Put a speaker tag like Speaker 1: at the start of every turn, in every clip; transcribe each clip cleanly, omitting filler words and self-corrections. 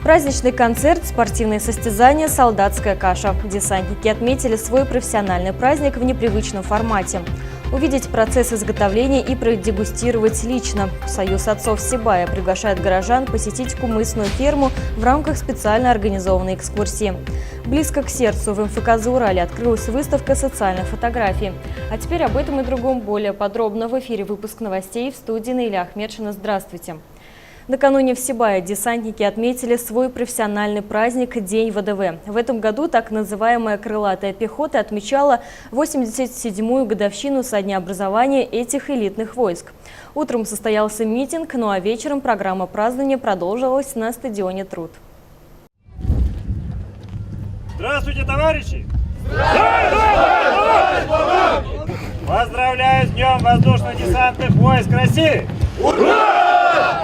Speaker 1: Праздничный концерт, спортивные состязания, солдатская каша. Десантники отметили свой профессиональный праздник в непривычном формате. Увидеть процесс изготовления и продегустировать лично. Союз отцов Сибая приглашает горожан посетить кумысную ферму в рамках специально организованной экскурсии. Близко к сердцу в МФК «Зауралье» открылась выставка социальных фотографий. А теперь об этом и другом более подробно в эфире выпуск новостей в студии Наиля Ахмедшина. Здравствуйте. Накануне в Сибае десантники отметили свой профессиональный праздник День ВДВ. В этом году так называемая крылатая пехота отмечала 87-ю годовщину со дня образования этих элитных войск. Утром состоялся митинг, ну а вечером программа празднования продолжилась на стадионе «Труд».
Speaker 2: Здравствуйте, товарищи! Здравствуйте! Поздравляю с Днем воздушно-десантных войск России! Ура!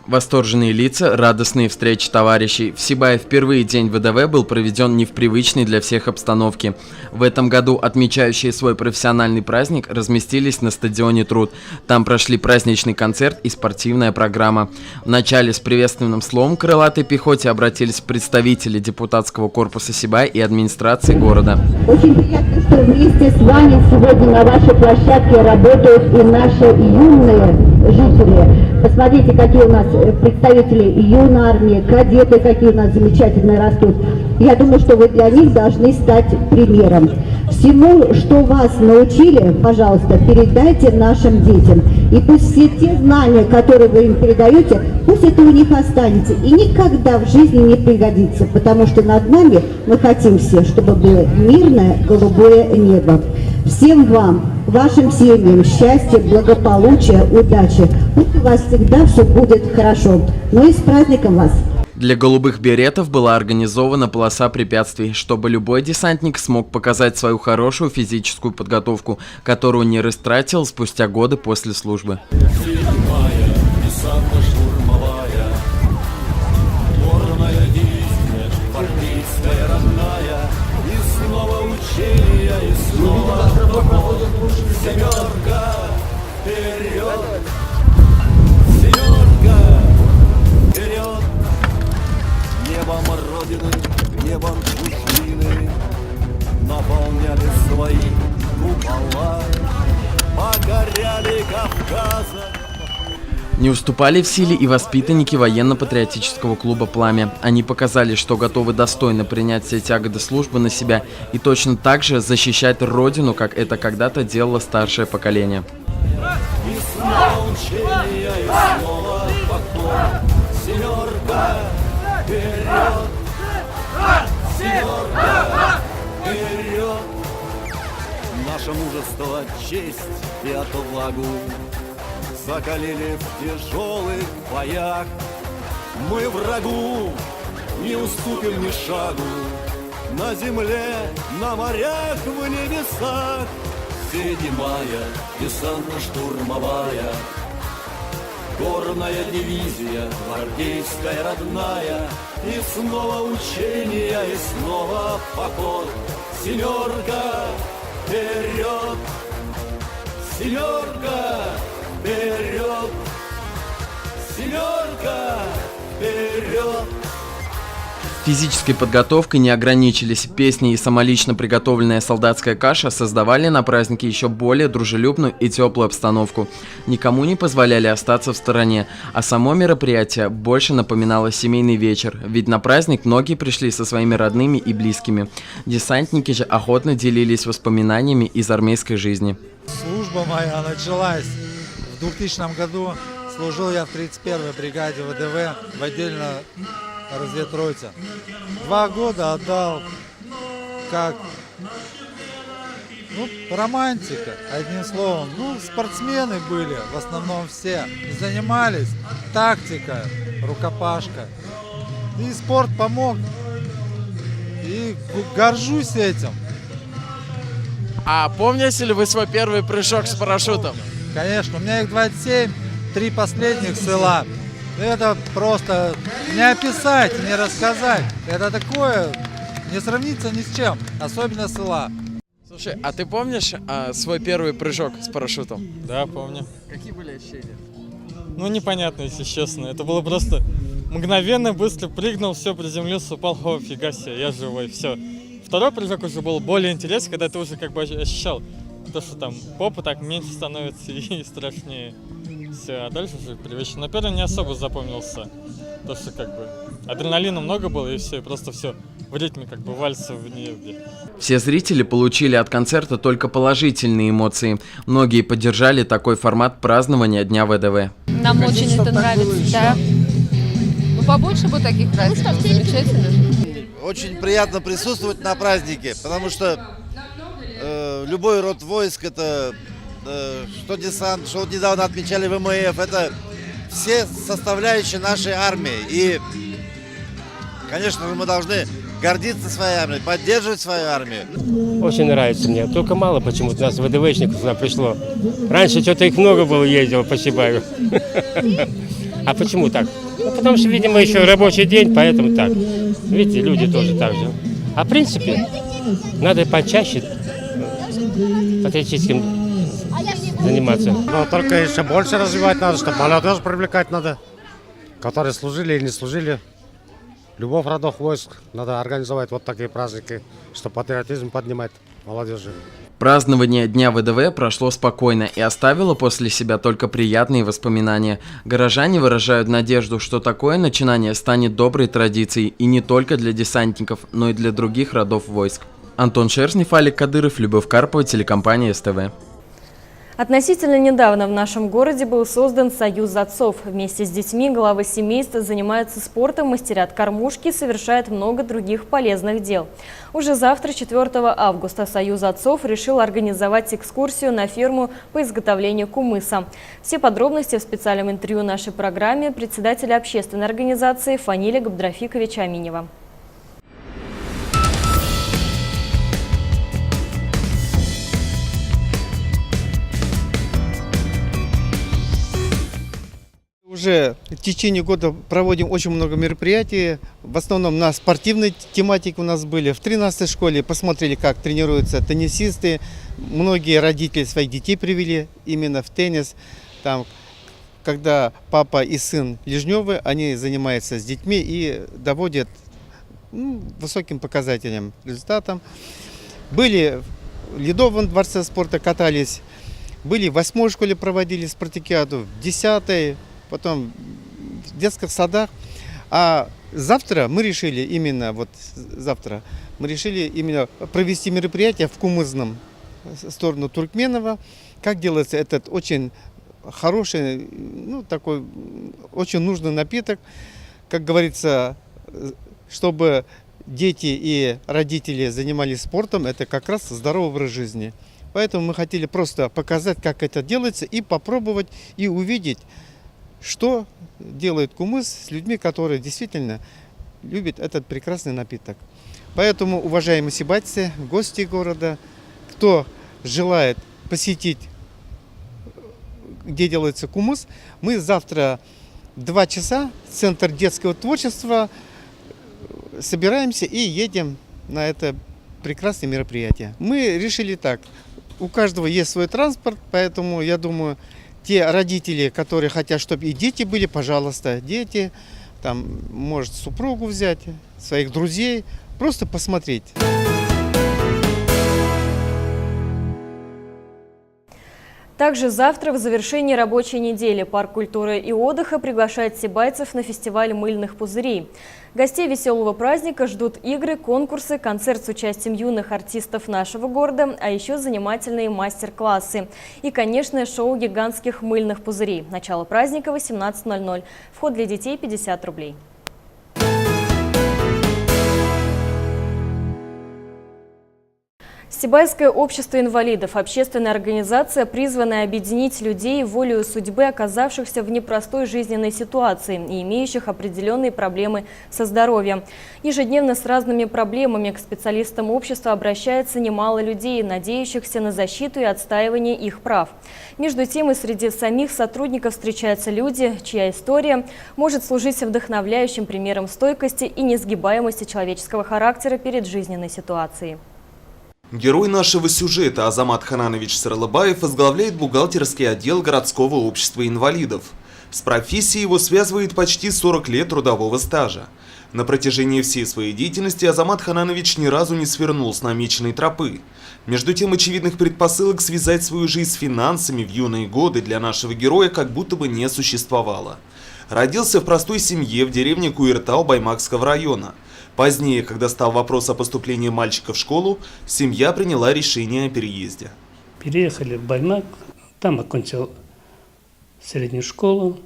Speaker 3: Восторженные лица, радостные встречи товарищей. В Сибае впервые День ВДВ был проведен не в привычной для всех обстановке. В этом году отмечающие свой профессиональный праздник разместились на стадионе «Труд». Там прошли праздничный концерт и спортивная программа. Вначале с приветственным словом к крылатой пехоте обратились представители депутатского корпуса Сибая и администрации города.
Speaker 4: Очень приятно, что вместе с вами сегодня на вашей площадке работают и наши юные жители. Посмотрите, какие у нас представители юной армии, кадеты, какие у нас замечательные растут. Я думаю, что вы для них должны стать примером. Всему, что вас научили, пожалуйста, передайте нашим детям. И пусть все те знания, которые вы им передаете, пусть это у них останется и никогда в жизни не пригодится, потому что над нами мы хотим все, чтобы было мирное голубое небо. Всем вам, вашим семьям счастья, благополучия, удачи. Пусть у вас всегда все будет хорошо. Ну и с праздником вас!
Speaker 3: Для голубых беретов была организована полоса препятствий, чтобы любой десантник смог показать свою хорошую физическую подготовку, которую не растратил спустя годы после службы.
Speaker 5: Небом Родины, небом мужчины наполняли свои купола, покоряли Кавказа.
Speaker 3: Не уступали в силе и воспитанники военно-патриотического клуба «Пламя». Они показали, что готовы достойно принять все тяготы службы на себя и точно так же защищать Родину, как это когда-то делало старшее поколение.
Speaker 5: И снова учения, и снова поклон. Семерка, вперед! Семерка, вперед! Наше мужество, честь и отвагу закалили в тяжелых боях. Мы врагу не уступим ни шагу. На земле, на морях, в небесах. 7-я десантно-штурмовая, горная дивизия, гвардейская родная. И снова учения, и снова поход. Семерка, вперед! Семерка, вперед! Семерка, вперед!
Speaker 3: Физической подготовкой не ограничились. Песни и самолично приготовленная солдатская каша создавали на празднике еще более дружелюбную и теплую обстановку. Никому не позволяли остаться в стороне, а само мероприятие больше напоминало семейный вечер, ведь на праздник многие пришли со своими родными и близкими. Десантники же охотно делились воспоминаниями из армейской жизни.
Speaker 6: Служба моя началась в 2000 году. Служил я в 31-й бригаде ВДВ в отдельно разведроте. 2 года отдал как романтика, одним словом. Спортсмены были, в основном все. Занимались тактика, рукопашка. И спорт помог. И горжусь этим.
Speaker 3: А помните ли вы свой первый прыжок с парашютом?
Speaker 6: Конечно, у меня их 27, 3 последних села. Это просто не описать, не рассказать. Это такое, не сравнится ни с чем, особенно села.
Speaker 3: Слушай, а ты помнишь свой первый прыжок с парашютом?
Speaker 7: Да, помню.
Speaker 3: Какие были ощущения?
Speaker 7: Ну, непонятно, если честно. Это было просто мгновенно, быстро прыгнул, все, приземлился, упал, о, фига себе, я живой, все. Второй прыжок уже был более интересный, когда ты уже как бы ощущал то, что там попа так меньше становится и страшнее. Все, а дальше уже привычно. Но первый не особо запомнился. То, что как бы адреналина много было, и все, и просто все в ритме как бы вальса в небе.
Speaker 3: Все зрители получили от концерта только положительные эмоции. Многие поддержали такой формат празднования Дня ВДВ.
Speaker 8: Нам очень это нравится, да. Ну, побольше бы таких праздников, замечательно.
Speaker 9: Очень приятно присутствовать на празднике, потому что любой род войск, это что десант, что вот недавно отмечали ВМФ, это все составляющие нашей армии. И, конечно же, мы должны гордиться своей армией, поддерживать свою армию.
Speaker 10: Очень нравится мне. Только мало почему-то нас ВДВшников сюда пришло. Раньше что-то их много было, ездило по Чебаю. А почему так? Ну, потому что, видимо, еще рабочий день, поэтому так. Видите, люди тоже так же. А в принципе, надо почаще патриотическим заниматься.
Speaker 11: Но только еще больше развивать надо, чтобы молодежь привлекать надо, которые служили и не служили. Любых родов войск надо организовать вот такие праздники, чтобы патриотизм поднимать молодежи.
Speaker 3: Празднование Дня ВДВ прошло спокойно и оставило после себя только приятные воспоминания. Горожане выражают надежду, что такое начинание станет доброй традицией и не только для десантников, но и для других родов войск. Антон Шерстнев, Олег Кадыров, Любовь Карпова, телекомпания СТВ.
Speaker 1: Относительно недавно в нашем городе был создан Союз отцов. Вместе с детьми главы семейств занимаются спортом, мастерят кормушки, совершают много других полезных дел. Уже завтра, 4 августа, Союз отцов решил организовать экскурсию на ферму по изготовлению кумыса. Все подробности в специальном интервью нашей программе председателя общественной организации Фаниля Габдрафиковича Аминева.
Speaker 12: Уже в течение года проводим очень много мероприятий. В основном на спортивной тематике у нас были. В 13-й школе посмотрели, как тренируются теннисисты. Многие родители своих детей привели именно в теннис. Там, когда папа и сын Лежневы, они занимаются с детьми и доводят высоким показателям, результатам. Были в Ледовом дворце спорта, катались. Были в 8-й школе, проводили спартакиаду, в 10-й. Потом в детских садах. А завтра мы решили именно провести мероприятие в Кумызном, в сторону Туркменова. Как делается этот очень хороший, такой очень нужный напиток. Как говорится, чтобы дети и родители занимались спортом, это как раз здоровый образ жизни. Поэтому мы хотели просто показать, как это делается, и попробовать, и увидеть, что делает кумыс с людьми, которые действительно любят этот прекрасный напиток. Поэтому, уважаемые сибайцы, гости города, кто желает посетить, где делается кумыс, мы завтра 2 часа, Центр детского творчества, собираемся и едем на это прекрасное мероприятие. Мы решили так, у каждого есть свой транспорт, поэтому, я думаю, те родители, которые хотят, чтобы и дети были, пожалуйста, дети, там, может, супругу взять, своих друзей, просто посмотреть.
Speaker 1: Также завтра, в завершении рабочей недели, Парк культуры и отдыха приглашает сибайцев на фестиваль мыльных пузырей. Гостей веселого праздника ждут игры, конкурсы, концерт с участием юных артистов нашего города, а еще занимательные мастер-классы. И, конечно, шоу гигантских мыльных пузырей. Начало праздника 18:00. Вход для детей 50 рублей. Сибайское общество инвалидов – общественная организация, призванная объединить людей волею судьбы, оказавшихся в непростой жизненной ситуации и имеющих определенные проблемы со здоровьем. Ежедневно с разными проблемами к специалистам общества обращается немало людей, надеющихся на защиту и отстаивание их прав. Между тем и среди самих сотрудников встречаются люди, чья история может служить вдохновляющим примером стойкости и несгибаемости человеческого характера перед жизненной ситуацией.
Speaker 13: Герой нашего сюжета Азамат Хананович Сырлыбаев возглавляет бухгалтерский отдел городского общества инвалидов. С профессией его связывает почти 40 лет трудового стажа. На протяжении всей своей деятельности Азамат Хананович ни разу не свернул с намеченной тропы. Между тем, очевидных предпосылок связать свою жизнь с финансами в юные годы для нашего героя как будто бы не существовало. Родился в простой семье в деревне Куиртау Баймакского района. Позднее, когда стал вопрос о поступлении мальчика в школу, семья приняла решение о переезде.
Speaker 14: Переехали в Баймак, там окончил среднюю школу,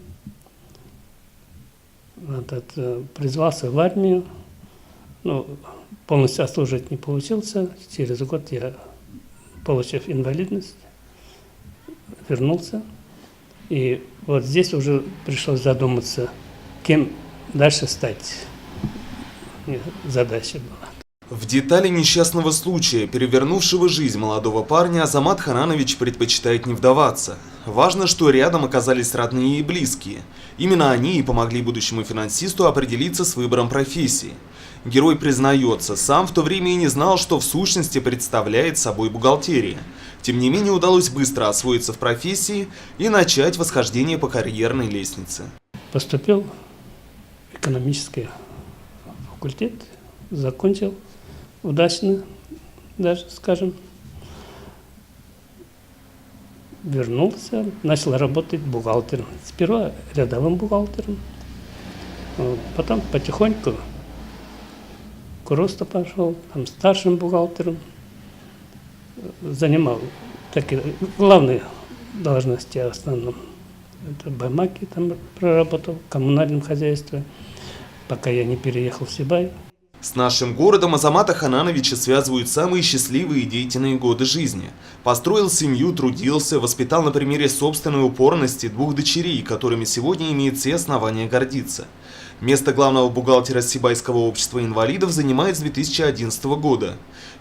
Speaker 14: призвался в армию, но полностью отслужить не получился. Через год я, получив инвалидность, вернулся. И вот здесь уже пришлось задуматься, кем дальше стать. Задача была.
Speaker 13: В детали несчастного случая, перевернувшего жизнь молодого парня, Азамат Хананович предпочитает не вдаваться. Важно, что рядом оказались родные и близкие. Именно они и помогли будущему финансисту определиться с выбором профессии. Герой признается, сам в то время и не знал, что в сущности представляет собой бухгалтерия. Тем не менее, удалось быстро освоиться в профессии и начать восхождение по карьерной лестнице.
Speaker 14: Поступил в экономический факультет, закончил удачно, даже скажем. Вернулся, начал работать бухгалтером. Сперва рядовым бухгалтером, потом потихоньку к росту пошел, там старшим бухгалтером. Занимал такие главные должности в основном. Это в Баймаке там проработал, в коммунальном хозяйстве, пока я не переехал в Сибай.
Speaker 13: С нашим городом Азамата Ханановича связывают самые счастливые и деятельные годы жизни. Построил семью, трудился, воспитал на примере собственной упорности 2 дочерей, которыми сегодня имеет все основания гордиться. Место главного бухгалтера Сибайского общества инвалидов занимает с 2011 года.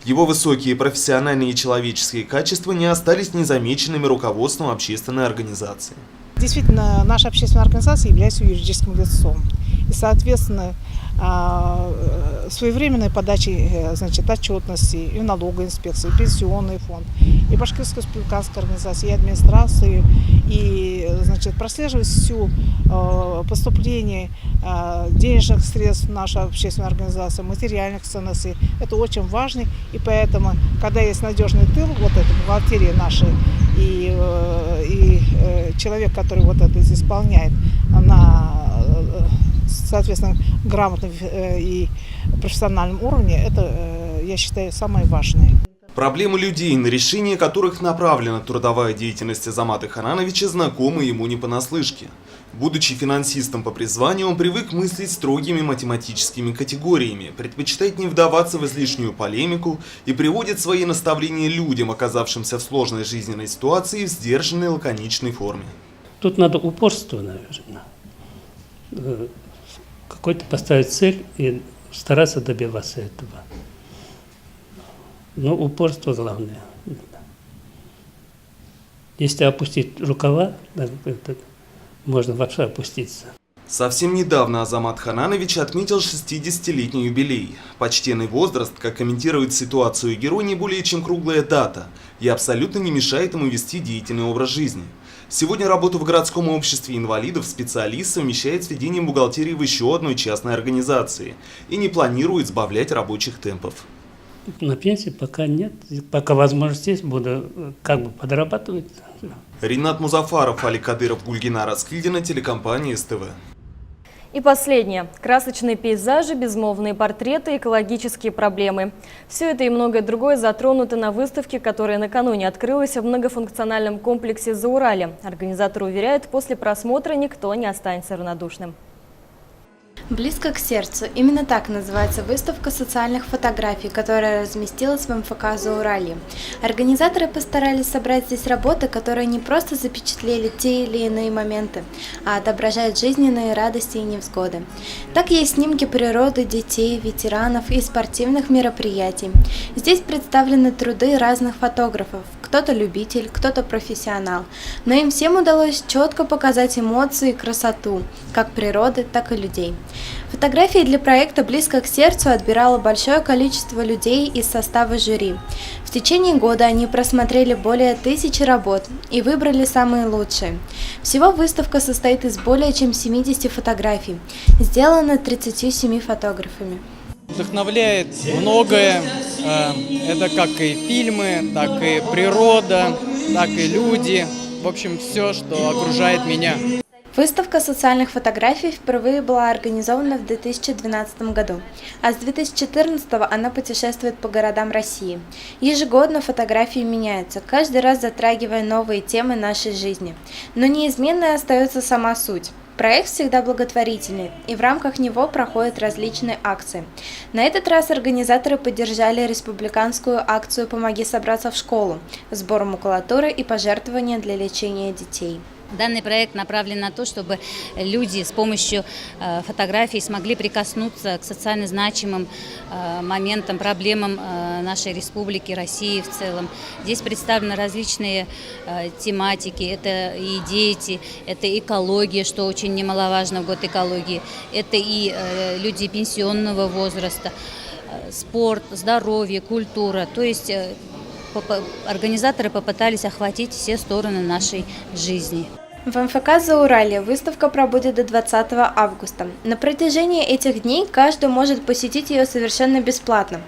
Speaker 13: Его высокие профессиональные и человеческие качества не остались незамеченными руководством общественной организации.
Speaker 15: Действительно, наша общественная организация является юридическим лицом. И, соответственно, своевременной подачей, отчетности и в налоговой инспекции, и пенсионный фонд, и Башкирской республиканской организации, и администрации, и прослеживать всю поступление денежных средств в нашу общественную организацию, материальных ценностей. Это очень важно, и поэтому, когда есть надежный тыл, вот это бухгалтерия наша, и человек, который вот это исполняет на, соответственно, грамотном и профессиональном уровне, это, я считаю, самое важное.
Speaker 13: Проблемы людей, на решение которых направлена трудовая деятельность Азамата Ханановича, знакомы ему не понаслышке. Будучи финансистом по призванию, он привык мыслить строгими математическими категориями, предпочитает не вдаваться в излишнюю полемику и приводит свои наставления людям, оказавшимся в сложной жизненной ситуации, в сдержанной лаконичной форме.
Speaker 14: Тут надо упорство, наверное. Какой-то поставить цель и стараться добиваться этого. Но упорство главное. Если опустить рукава, можно вообще опуститься.
Speaker 13: Совсем недавно Азамат Хананович отметил 60-летний юбилей. Почтенный возраст, как комментирует ситуацию герой, не более чем круглая дата и абсолютно не мешает ему вести деятельный образ жизни. Сегодня работу в городском обществе инвалидов специалист совмещает с ведением бухгалтерии в еще одной частной организации и не планирует сбавлять рабочих темпов.
Speaker 14: На пенсии пока нет, пока возможность есть, буду как бы подрабатывать.
Speaker 13: Ринат Музафаров, Али Кадыров, Гульгина Раскильдина, телекомпания СТВ.
Speaker 1: И последнее. Красочные пейзажи, безмолвные портреты, экологические проблемы. Все это и многое другое затронуто на выставке, которая накануне открылась в многофункциональном комплексе «Зауралье». Организаторы уверяют, после просмотра никто не останется равнодушным.
Speaker 16: Близко к сердцу. Именно так называется выставка социальных фотографий, которая разместилась в МФК «Зауралье». Организаторы постарались собрать здесь работы, которые не просто запечатлели те или иные моменты, а отображают жизненные радости и невзгоды. Так есть снимки природы, детей, ветеранов и спортивных мероприятий. Здесь представлены труды разных фотографов. Кто-то любитель, кто-то профессионал. Но им всем удалось четко показать эмоции и красоту, как природы, так и людей. Фотографии для проекта «Близко к сердцу» отбирало большое количество людей из состава жюри. В течение года они просмотрели более 1000 работ и выбрали самые лучшие. Всего выставка состоит из более чем 70 фотографий, сделаны 37 фотографами.
Speaker 17: Вдохновляет многое. Это как и фильмы, так и природа, так и люди. В общем, все, что окружает меня.
Speaker 16: Выставка социальных фотографий впервые была организована в 2012 году, а с 2014 она путешествует по городам России. Ежегодно фотографии меняются, каждый раз затрагивая новые темы нашей жизни. Но неизменной остается сама суть. Проект всегда благотворительный, и в рамках него проходят различные акции. На этот раз организаторы поддержали республиканскую акцию «Помоги собраться в школу», сбор макулатуры и пожертвования для лечения детей.
Speaker 18: Данный проект направлен на то, чтобы люди с помощью фотографий смогли прикоснуться к социально значимым моментам, проблемам нашей республики, России в целом. Здесь представлены различные тематики. Это и дети, это экология, что очень немаловажно в год экологии. Это и люди пенсионного возраста, спорт, здоровье, культура. То есть организаторы попытались охватить все стороны нашей жизни.
Speaker 16: В МФК «Зауралье» выставка пробудет до 20 августа. На протяжении этих дней каждый может посетить ее совершенно бесплатно.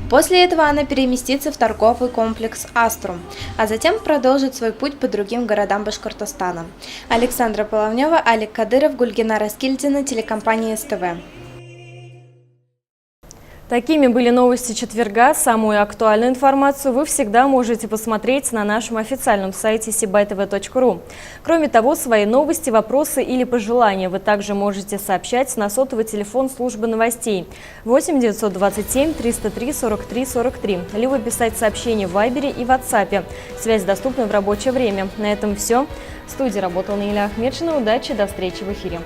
Speaker 16: После этого она переместится в торговый комплекс «Аструм», а затем продолжит свой путь по другим городам Башкортостана. Александра Половнева, Алик Кадыров, Гульгина Раскильдина, телекомпания СТВ.
Speaker 1: Такими были новости четверга. Самую актуальную информацию вы всегда можете посмотреть на нашем официальном сайте sibaytv.ru. Кроме того, свои новости, вопросы или пожелания вы также можете сообщать на сотовый телефон службы новостей 8 927 303 43 43, либо писать сообщения в Вайбере и WhatsApp. Связь доступна в рабочее время. На этом все. В студии работала Наиля Ахмедшина. Удачи, до встречи в эфире.